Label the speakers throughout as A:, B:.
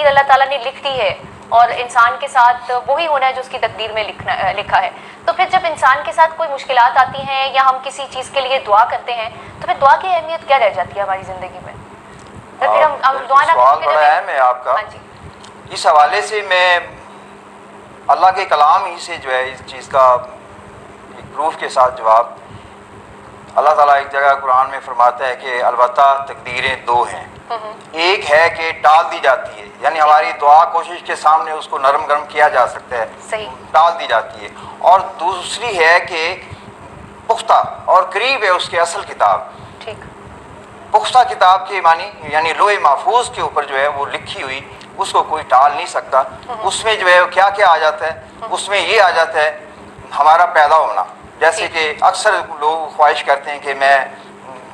A: اللہ تعالیٰ نے لکھ دی ہے اور انسان کے ساتھ وہی ہونا ہے جو اس کی تقدیر میں لکھا ہے، تو پھر جب انسان کے ساتھ کوئی مشکلات آتی ہیں یا ہم کسی چیز کے لیے دعا کرتے ہیں تو پھر دعا کی اہمیت کیا رہ جاتی ہے ہماری زندگی میں؟ پھر ہم دعا نہ
B: سوال بڑا اہم ہے آپ کا.
A: ہاں جی.
B: اس حوالے سے میں اللہ کے کلام ہی سے جو ہے اس چیز کا ایک پروف کے ساتھ جواب. اللہ تعالیٰ ایک جگہ قرآن میں فرماتا ہے کہ البتہ تقدیریں دو ہیں. ایک ہے کہ ٹال دی جاتی ہے، یعنی ہماری دعا کوشش کے سامنے اس کو نرم گرم کیا جا سکتا ہے،
A: صحیح،
B: ٹال دی جاتی ہے. اور دوسری ہے کہ پختہ اور قریب ہے اس کے اصل کتاب.
A: ٹھیک.
B: پختہ کتاب کے معنی یعنی لوح محفوظ کے اوپر جو ہے وہ لکھی ہوئی، اس کو کوئی ٹال نہیں سکتا. اس میں جو ہے کیا کیا آ جاتا ہے؟ اس میں یہ آ جاتا ہے ہمارا پیدا ہونا. جیسے کہ اکثر لوگ خواہش کرتے ہیں کہ میں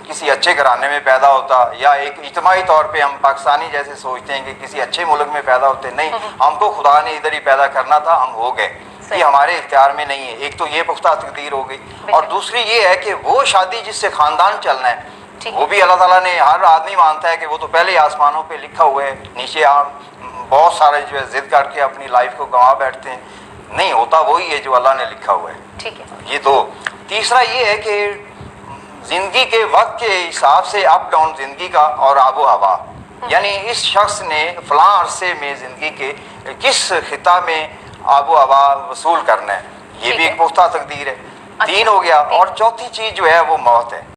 B: کسی اچھے گھرانے میں پیدا ہوتا، یا ایک اجتماعی طور پہ ہم پاکستانی جیسے سوچتے ہیں کہ کسی اچھے ملک میں پیدا ہوتے. نہیں، ہم کو خدا نے ادھر ہی پیدا کرنا تھا، ہم ہو گئے. یہ ہمارے اختیار میں نہیں ہے. ایک تو یہ پختہ تقدیر ہو گئی، اور دوسری یہ ہے کہ وہ شادی جس سے خاندان چلنا ہے وہ بھی اللہ تعالیٰ نے، ہر آدمی مانتا ہے کہ وہ تو پہلے آسمانوں پہ لکھا ہوا ہے، نیچے آپ بہت سارے جو ہے ضد کر کے اپنی لائف کو گنوا بیٹھتے ہیں. نہیں ہوتا، وہی ہے جو اللہ نے لکھا ہوا ہے.
A: ٹھیک ہے.
B: یہ دو. تیسرا یہ ہے کہ زندگی کے وقت کے حساب سے اپ ڈاؤن زندگی کا اور آب و ہوا، یعنی اس شخص نے فلاں عرصے میں زندگی کے کس خطہ میں آب و ہوا وصول کرنا ہے، یہ بھی ایک پختہ تقدیر ہے. 3 ہو گیا. اور چوتھی چیز جو ہے وہ موت ہے.